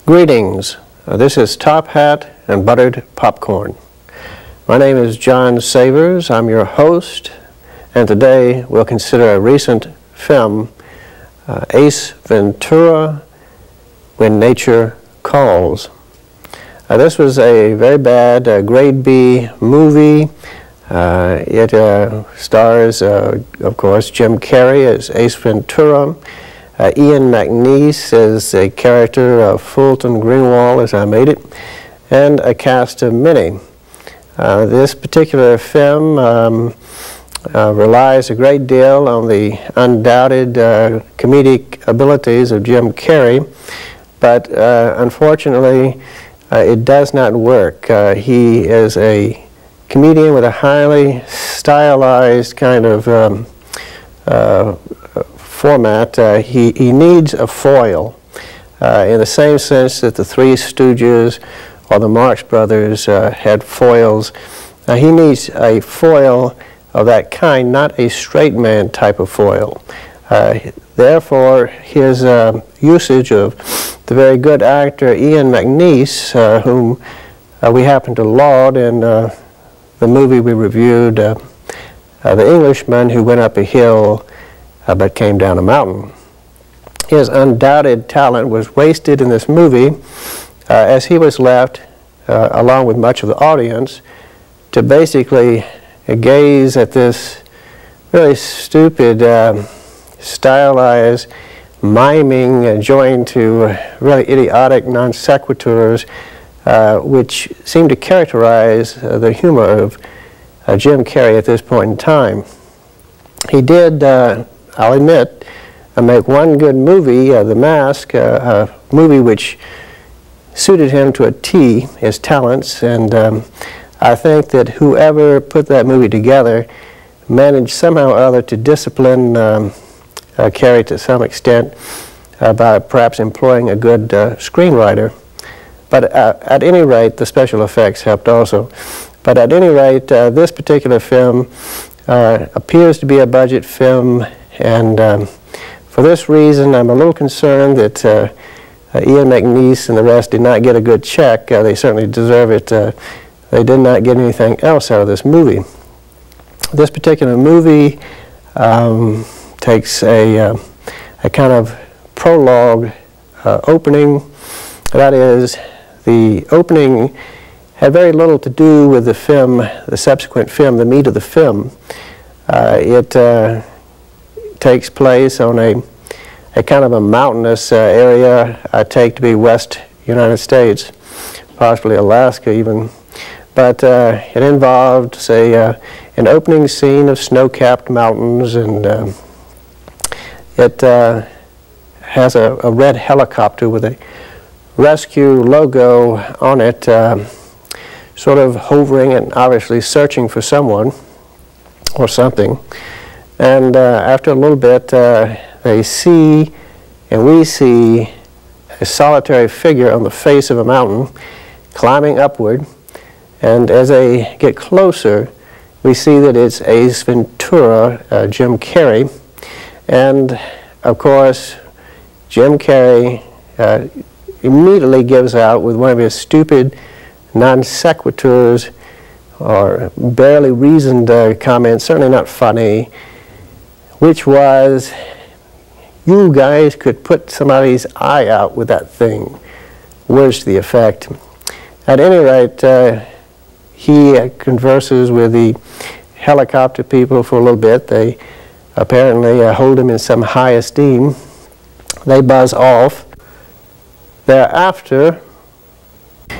Greetings. This is Top Hat and Buttered Popcorn. My name is John Savers. I'm your host, and today we'll consider a recent film, Ace Ventura, When Nature Calls. This was a very bad grade B movie. It stars, of course, Jim Carrey as Ace Ventura. Ian McNeice as a character of Fulton Greenwald, as I made it, and a cast of many. This particular film relies a great deal on the undoubted comedic abilities of Jim Carrey, but unfortunately it does not work. He is a comedian with a highly stylized kind of format. He needs a foil in the same sense that the Three Stooges or the Marx Brothers had foils. He needs a foil of that kind, not a straight man type of foil. Therefore, his usage of the very good actor Ian McNeice, whom we happen to laud in the movie we reviewed, The Englishman Who Went Up a Hill but Came Down a Mountain. His undoubted talent was wasted in this movie as he was left, along with much of the audience, to basically gaze at this really stupid, stylized miming joined to really idiotic non sequiturs, which seemed to characterize the humor of Jim Carrey at this point in time. He did, I'll admit, make one good movie, The Mask, a movie which suited him to a T, his talents, and I think that whoever put that movie together managed somehow or other to discipline Carrey to some extent by perhaps employing a good screenwriter. But at any rate, the special effects helped also. But at any rate, this particular film appears to be a budget film, and for this reason, I'm a little concerned that Ian McNeice and the rest did not get a good check. They certainly deserve it. They did not get anything else out of this movie. This particular movie takes a kind of prologue opening. That is, the opening had very little to do with the film, the subsequent film, the meat of the film. It takes place on a kind of a mountainous area I take to be West United States, possibly Alaska even. But it involved, say, an opening scene of snow-capped mountains, and it has a red helicopter with a rescue logo on it, sort of hovering and obviously searching for someone or something. And after a little bit, they see, and we see, a solitary figure on the face of a mountain climbing upward. And as they get closer, we see that it's Ace Ventura, Jim Carrey. And of course, Jim Carrey immediately gives out with one of his stupid non sequiturs or barely reasoned comments, certainly not funny, which was, "You guys could put somebody's eye out with that thing." Words to the effect. At any rate, he converses with the helicopter people for a little bit. They apparently hold him in some high esteem. They buzz off. Thereafter,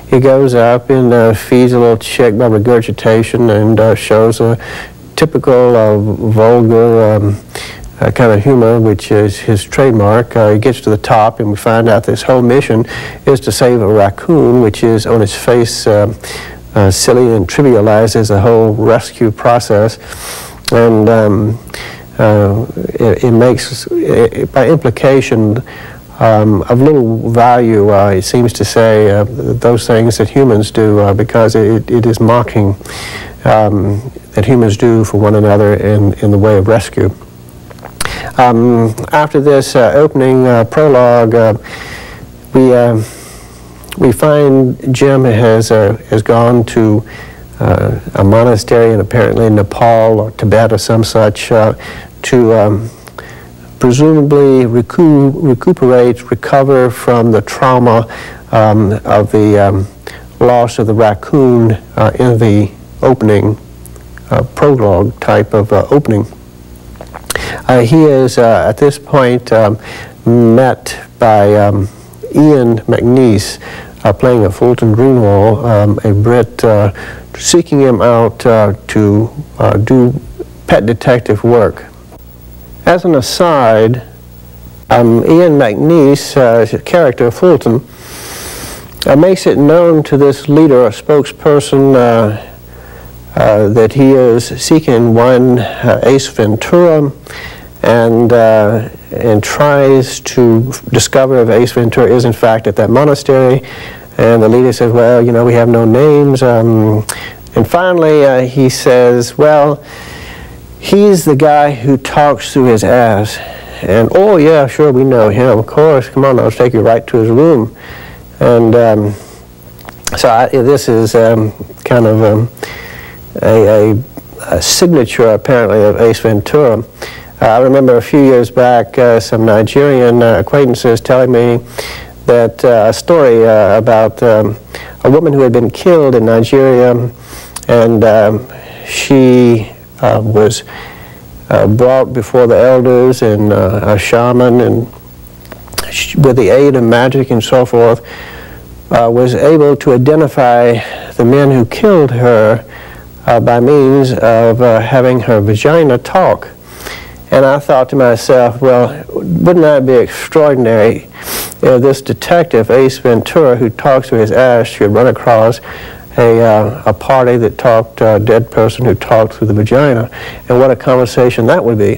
he goes up and feeds a little chick by regurgitation and shows a typical vulgar kind of humor, which is his trademark. He gets to the top, and we find out this whole mission is to save a raccoon, which is on his face silly and trivializes the whole rescue process. And it makes, by implication, of little value, it seems to say, those things that humans do, because it is mocking that humans do for one another in the way of rescue. After this opening prologue, we we find Jim has gone to a monastery in apparently Nepal or Tibet or some such to presumably recover from the trauma of the loss of the raccoon in the opening prologue type of opening. He is at this point met by Ian McNeice, playing a Fulton Greenwald, a Brit, seeking him out to do pet detective work. As an aside, Ian McNeice, character Fulton, makes it known to this leader or spokesperson that he is seeking one Ace Ventura, and tries to discover if Ace Ventura is in fact at that monastery. And the leader says, well, you know, we have no names. And finally he says, well, he's the guy who talks through his ass. And, oh yeah, sure, we know him, of course. Come on, I'll take you right to his room. And this is kind of a signature, apparently, of Ace Ventura. I remember a few years back some Nigerian acquaintances telling me that a story about a woman who had been killed in Nigeria, and she was brought before the elders and a shaman, and with the aid of magic and so forth, was able to identify the men who killed her by means of having her vagina talk. And I thought to myself, well, wouldn't that be extraordinary if this detective, Ace Ventura, who talks to his ass, should run across a party that talked, a dead person who talked through the vagina, and what a conversation that would be.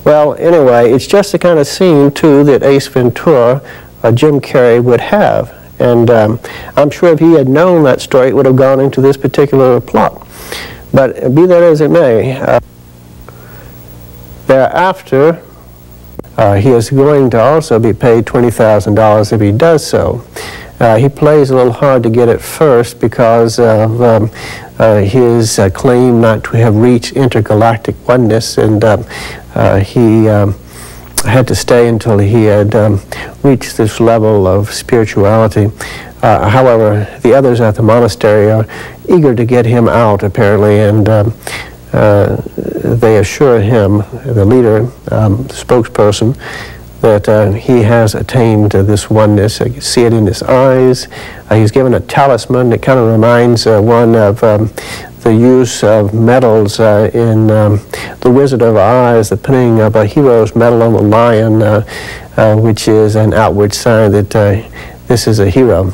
Well, anyway, it's just the kind of scene, too, that Ace Ventura, Jim Carrey, would have. And I'm sure if he had known that story, it would have gone into this particular plot. But be that as it may, thereafter, he is going to also be paid $20,000 if he does so. He plays a little hard to get at first because of his claim not to have reached intergalactic oneness, and he had to stay until he had reached this level of spirituality. However, the others at the monastery are eager to get him out, apparently, and they assure him, the leader, spokesperson, that he has attained this oneness. You can see it in his eyes. He's given a talisman that kind of reminds one of the use of medals in The Wizard of Oz, the pinning of a hero's medal on the lion, which is an outward sign that this is a hero.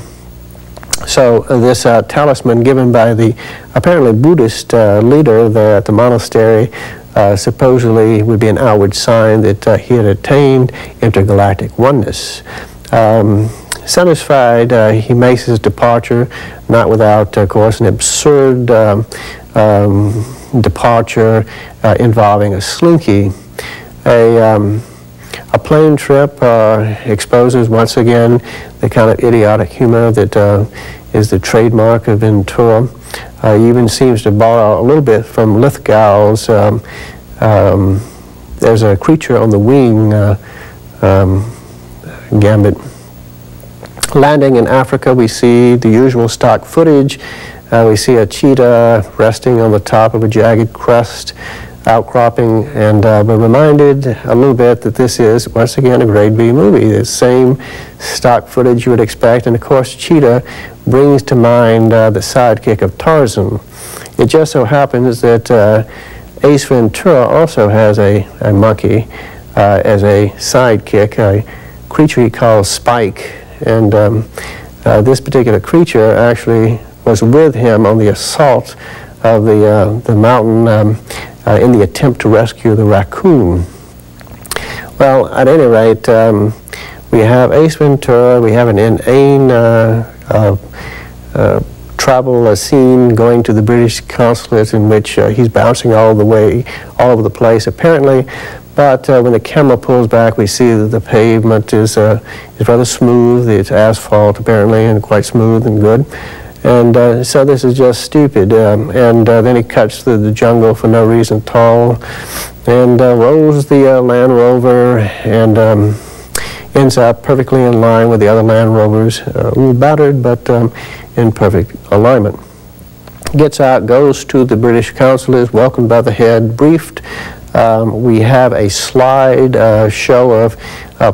So this talisman given by the apparently Buddhist leader there at the monastery supposedly would be an outward sign that he had attained intergalactic oneness. Satisfied, he makes his departure, not without, of course, an absurd departure involving a slinky. A plane trip exposes once again the kind of idiotic humor that is the trademark of Ventura. He even seems to borrow a little bit from Lithgow's. There's a creature on the wing gambit. Landing in Africa, we see the usual stock footage. We see a cheetah resting on the top of a jagged crest outcropping, and we're reminded a little bit that this is, once again, a grade B movie. The same stock footage you would expect, and of course Cheetah brings to mind the sidekick of Tarzan. It just so happens that Ace Ventura also has a monkey as a sidekick, a creature he calls Spike, and this particular creature actually was with him on the assault of the mountain in the attempt to rescue the raccoon. Well, at any rate, we have Ace Ventura, we have an inane travel scene going to the British consulate in which he's bouncing all over the place apparently. But when the camera pulls back, we see that the pavement is rather smooth. It's asphalt apparently, and quite smooth and good. And so this is just stupid. Then he cuts through the jungle for no reason at all, and rolls the Land Rover, and ends up perfectly in line with the other Land Rovers, a little battered, but in perfect alignment. Gets out, goes to the British consulate, welcomed by the head, briefed. We have a slide show of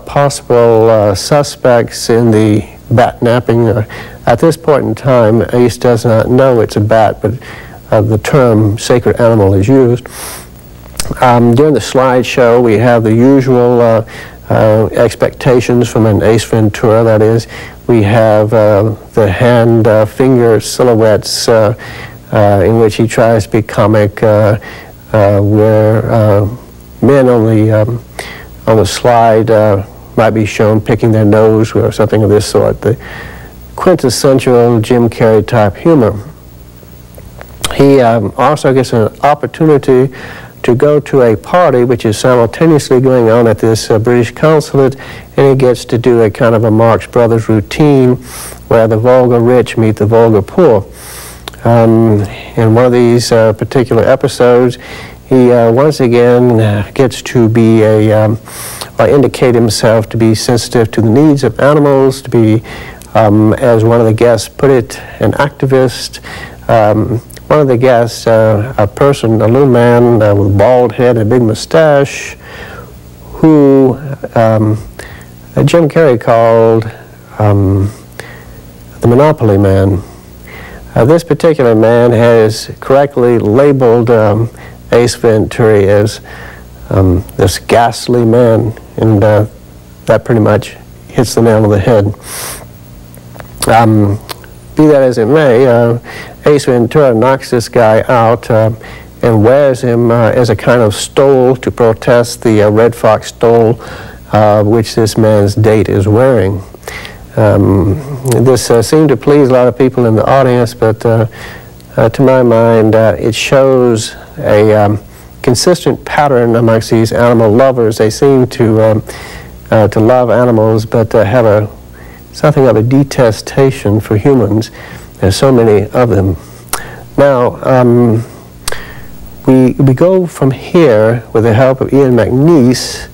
possible suspects in the bat napping. At this point in time, Ace does not know it's a bat, but the term sacred animal is used. During the slideshow, we have the usual expectations from an Ace Ventura, that is. We have the hand-finger silhouettes in which he tries to be comic, where men on the slide might be shown picking their nose or something of this sort. The quintessential Jim Carrey type humor. He also gets an opportunity to go to a party which is simultaneously going on at this British consulate, and he gets to do a kind of a Marx Brothers routine where the vulgar rich meet the vulgar poor. In one of these particular episodes, he once again gets to be indicate himself to be sensitive to the needs of animals, to be, as one of the guests put it, an activist. One of the guests, a little man with a bald head and a big mustache, who Jim Carrey called the Monopoly Man. This particular man has correctly labeled Ace Ventura as this ghastly man, and that pretty much hits the nail on the head. Be that as it may, Ace Ventura knocks this guy out and wears him as a kind of stole to protest the Red Fox stole which this man's date is wearing. This seemed to please a lot of people in the audience, but to my mind it shows a consistent pattern amongst these animal lovers. They seem to love animals, but have something of a detestation for humans. There's so many of them. Now, we go from here with the help of Ian McNeice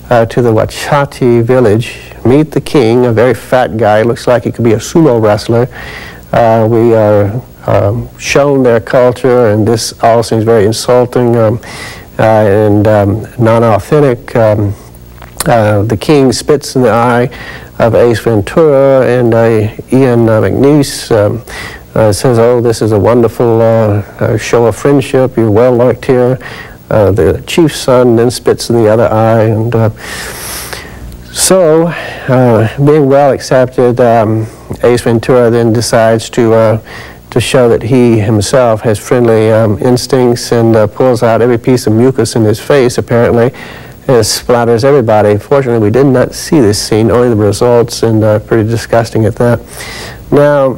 to the Wachati village, meet the king, a very fat guy, looks like he could be a sumo wrestler. We are shown their culture, and this all seems very insulting and non-authentic. The king spits in the eye of Ace Ventura, and Ian McNeice says, "Oh, this is a wonderful show of friendship. You're well liked here." The chief's son then spits in the other eye, and so, being well accepted, Ace Ventura then decides to show that he himself has friendly instincts, and pulls out every piece of mucus in his face, apparently. It splatters everybody. Fortunately, we did not see this scene, only the results, and pretty disgusting at that. Now,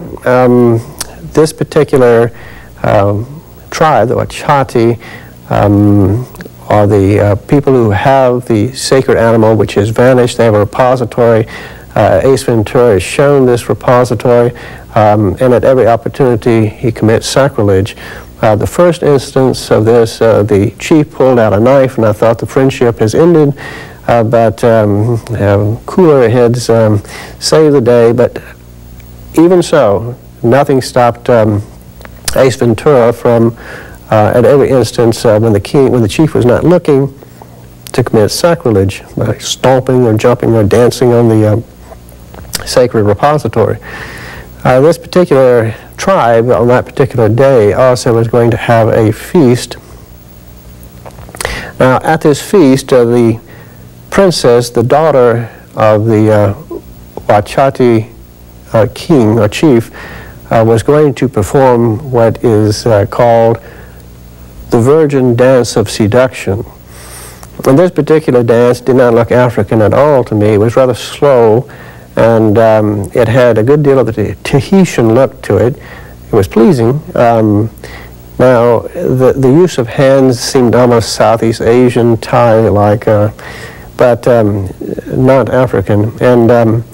this particular tribe, the Wachati, are the people who have the sacred animal which has vanished. They have a repository. Ace Ventura is shown this repository, and at every opportunity he commits sacrilege. The first instance of this, the chief pulled out a knife, and I thought the friendship has ended, but cooler heads saved the day. But even so, nothing stopped Ace Ventura from, at every instance, when the chief was not looking, to commit sacrilege by stomping or jumping or dancing on the sacred repository. This particular tribe on that particular day also was going to have a feast. Now, at this feast, the princess, the daughter of the Wachati king or chief, was going to perform what is called the virgin dance of seduction. And this particular dance did not look African at all to me. It was rather slow, and it had a good deal of the Tahitian look to it. was pleasing. Now, the use of hands seemed almost Southeast Asian, Thai-like, but not African. And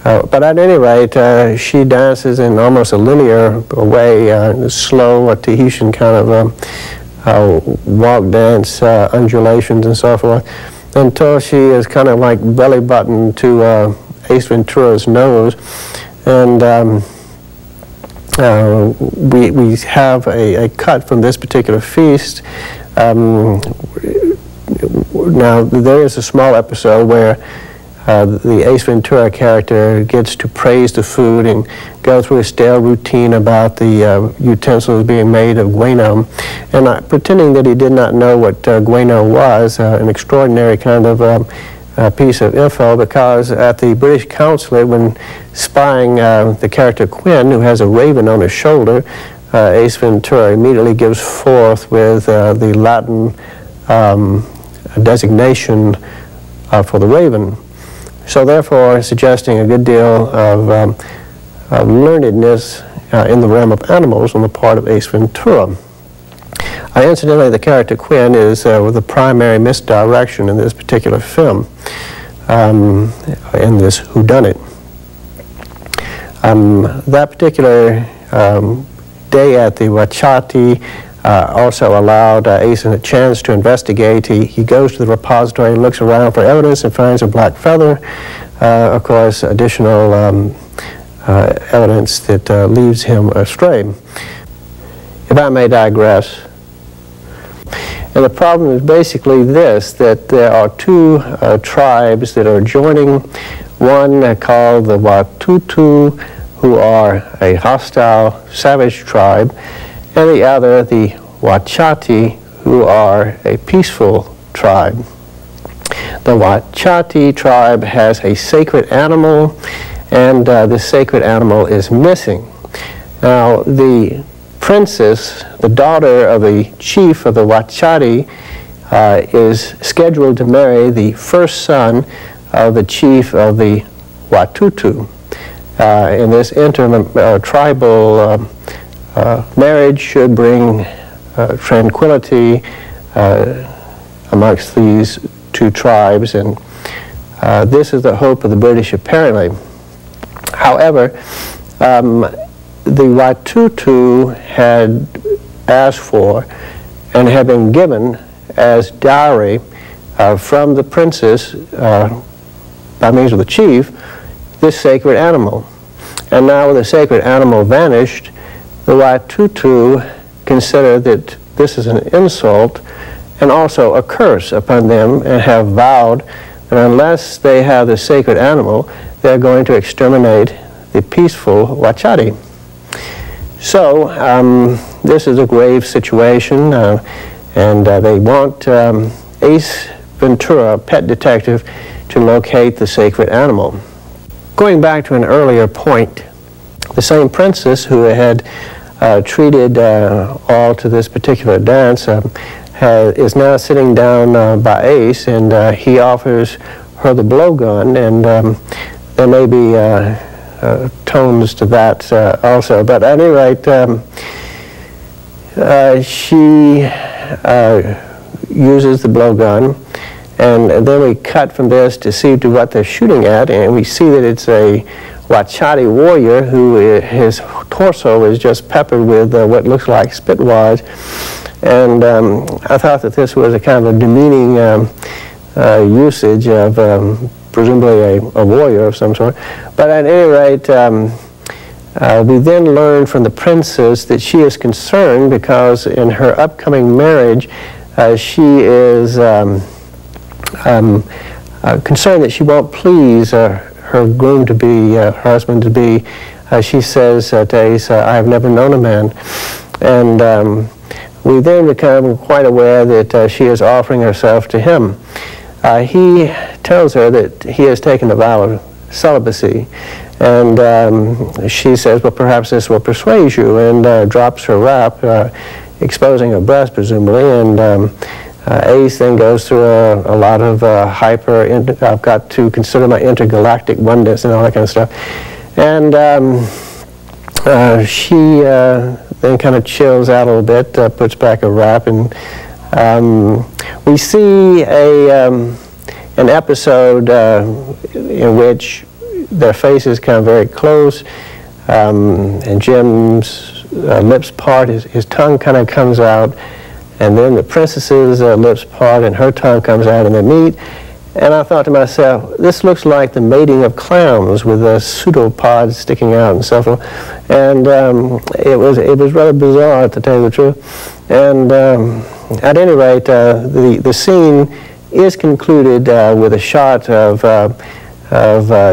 but at any rate, she dances in almost a linear way, slow, a Tahitian kind of walk dance, undulations and so forth, until she is kind of like belly button to Ace Ventura's nose. And we have a cut from this particular feast. Now, there is a small episode where the Ace Ventura character gets to praise the food and go through a stale routine about the utensils being made of guano, and pretending that he did not know what guano was, an extraordinary kind of piece of info, because at the British consulate, when spying the character Quinn, who has a raven on his shoulder, Ace Ventura immediately gives forth with the Latin designation for the raven. So therefore, suggesting a good deal of learnedness in the realm of animals on the part of Ace Ventura. Incidentally, the character Quinn is the primary misdirection in this particular film, in this whodunit. That particular day at the Wachati also allowed Ace a chance to investigate. He goes to the repository, looks around for evidence, and finds a black feather. Of course, additional evidence that leads him astray. If I may digress, and the problem is basically this, that there are two tribes that are joining, one called the Watutu, who are a hostile, savage tribe, and the other, the Wachati, who are a peaceful tribe. The Wachati tribe has a sacred animal, and this sacred animal is missing. Now, the princess, the daughter of the chief of the Wachati, is scheduled to marry the first son of the chief of the Watutu. In this tribal marriage should bring tranquility amongst these two tribes, and this is the hope of the British apparently. However, the Watutu had asked for and had been given as dowry from the princess by means of the chief this sacred animal. And now with the sacred animal vanished, the Watutu consider that this is an insult and also a curse upon them, and have vowed that unless they have the sacred animal, they're going to exterminate the peaceful Wachati. So this is a grave situation, and they want Ace Ventura, pet detective, to locate the sacred animal. Going back to an earlier point, the same princess who had treated all to this particular dance is now sitting down by Ace, and he offers her the blowgun, and there may be tones to that also. But at any rate, she uses the blowgun, and then we cut from this to see to what they're shooting at, and we see that it's a Wachati warrior who his torso is just peppered with what looks like spit wads. And I thought that this was a kind of a demeaning usage of presumably a warrior of some sort. But at any rate, we then learn from the princess that she is concerned because in her upcoming marriage, she is concerned that she won't please her groom-to-be, her husband-to-be. She says to Ace, I have never known a man. And we then become quite aware that she is offering herself to him. He tells her that he has taken a vow of celibacy, and she says, well, perhaps this will persuade you, and drops her wrap, exposing her breast, presumably, and Ace then goes through a lot of I've got to consider my intergalactic oneness and all that kind of stuff. And She then kind of chills out a little bit, puts back a wrap, and we see an episode in which their faces come very close, and Jim's lips part, his tongue kind of comes out, and then the princess's lips part and her tongue comes out and they meet. And I thought to myself, this looks like the mating of clowns with the pseudopods sticking out and so forth. And it was rather bizarre, to tell you the truth. And at any rate, the scene is concluded with a shot of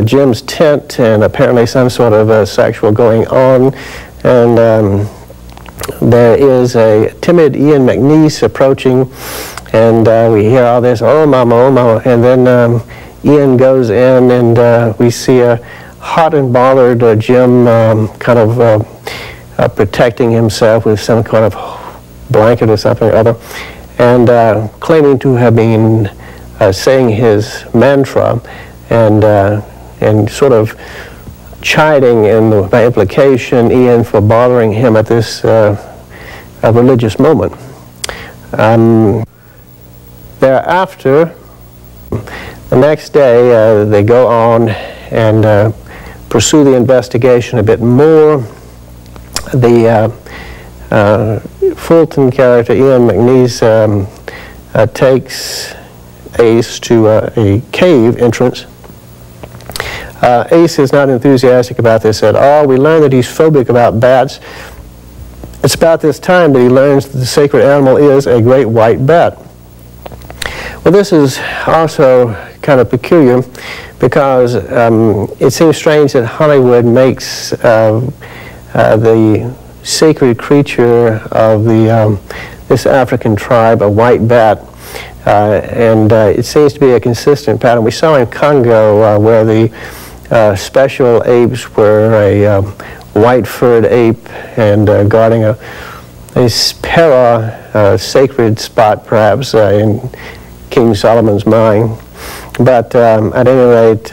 Jim's tent and apparently some sort of sexual going on. And there is a timid Ian McNeice approaching, and we hear all this, oh mama, and then Ian goes in, and we see a hot and bothered Jim kind of protecting himself with some kind of blanket or something or other, and claiming to have been saying his mantra, and sort of chiding by implication Ian for bothering him at this religious moment. Thereafter, the next day, they go on and pursue the investigation a bit more. The Fulton character, Ian McNeice, takes Ace to a cave entrance. Ace is not enthusiastic about this at all. We learn that he's phobic about bats. It's about this time that he learns that the sacred animal is a great white bat. Well, this is also kind of peculiar because it seems strange that Hollywood makes the sacred creature of this African tribe a white bat. And it seems to be a consistent pattern. We saw in Congo where the special apes were a white-furred ape and guarding a sacred spot, perhaps, in King Solomon's mind. But at any rate,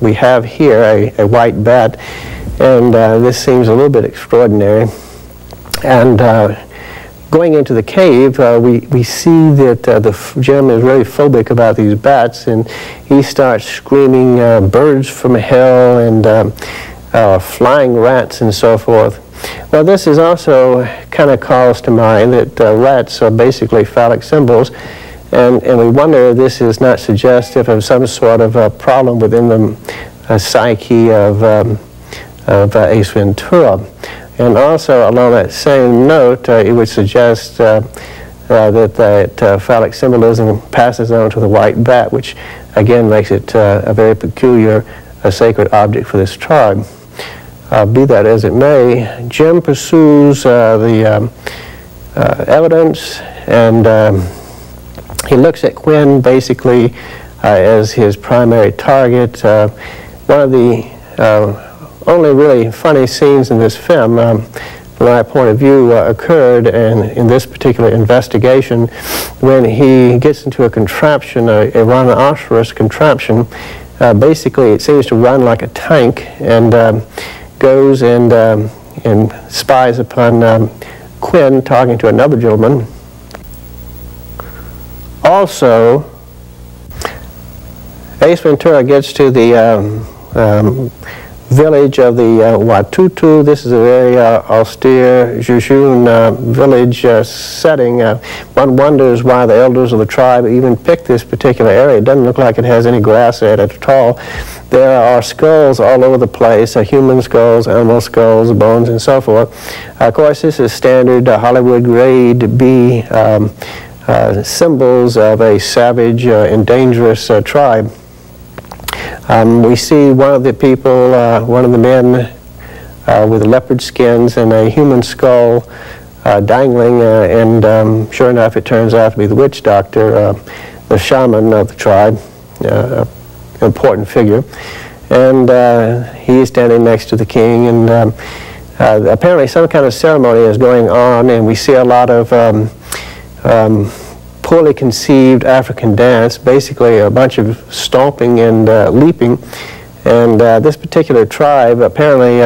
we have here a white bat, and this seems a little bit extraordinary. And going into the cave, we see that Jim is really phobic about these bats, and he starts screaming birds from hell and flying rats and so forth. Well, this is also kind of calls to mind that rats are basically phallic symbols, and we wonder if this is not suggestive of some sort of a problem within the psyche of Ace Ventura. And also, along that same note, it would suggest that phallic symbolism passes on to the white bat, which again makes it a very peculiar sacred object for this tribe. Be that as it may, Jim pursues the evidence, and he looks at Quinn basically as his primary target. One of the only really funny scenes in this film, from my point of view, occurred in this particular investigation when he gets into a contraption, a rhinoceros contraption. Basically, it seems to run like a tank, and goes and spies upon Quinn talking to another gentleman. Also, Ace Ventura gets to the village of the Watutu. This is a very austere Jejune village setting. One wonders why the elders of the tribe even picked this particular area. It doesn't look like it has any grass in it at all. There are skulls all over the place, human skulls, animal skulls, bones, and so forth. Of course, this is standard Hollywood grade B symbols of a savage and dangerous tribe. We see one of the people, one of the men with leopard skins and a human skull dangling, and sure enough it turns out to be the witch doctor, the shaman of the tribe, an important figure. And he's standing next to the king, and apparently some kind of ceremony is going on, and we see a lot of poorly conceived African dance, basically a bunch of stomping and leaping. And this particular tribe apparently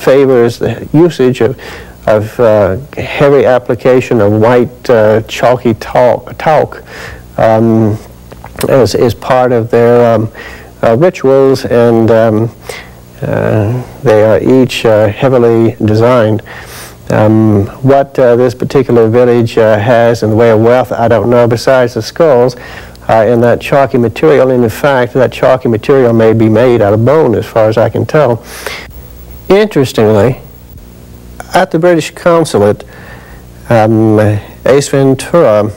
favors the usage of heavy application of white chalky talc as part of their rituals, and they are each heavily designed. What this particular village has in the way of wealth, I don't know, besides the skulls and that chalky material. And in fact, that chalky material may be made out of bone, as far as I can tell. Interestingly, at the British consulate, Ace Ventura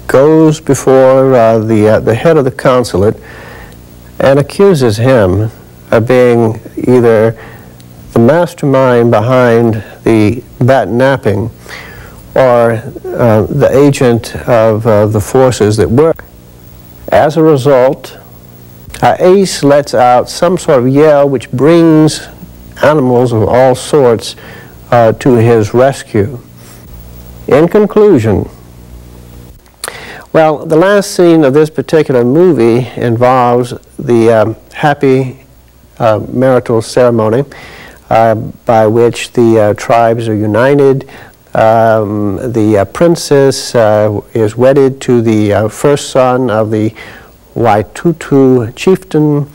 goes before the head of the consulate and accuses him of being either the mastermind behind the bat napping or the agent of the forces that were. As a result, Ace lets out some sort of yell which brings animals of all sorts to his rescue. In conclusion, well, the last scene of this particular movie involves the happy marital ceremony by which the tribes are united. The princess is wedded to the first son of the Waitutu chieftain.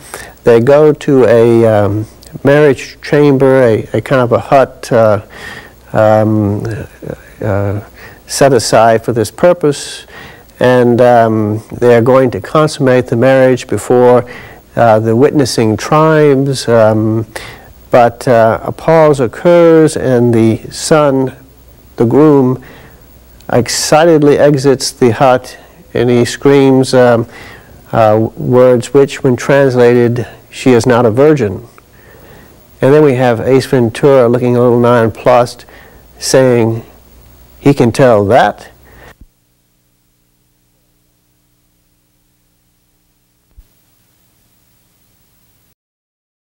They go to a marriage chamber, a kind of a hut set aside for this purpose, and they are going to consummate the marriage before the witnessing tribes, but a pause occurs, and the son, the groom, excitedly exits the hut, and he screams words which, when translated, "She is not a virgin." And then we have Ace Ventura looking a little nonplussed, saying, "He can tell that?"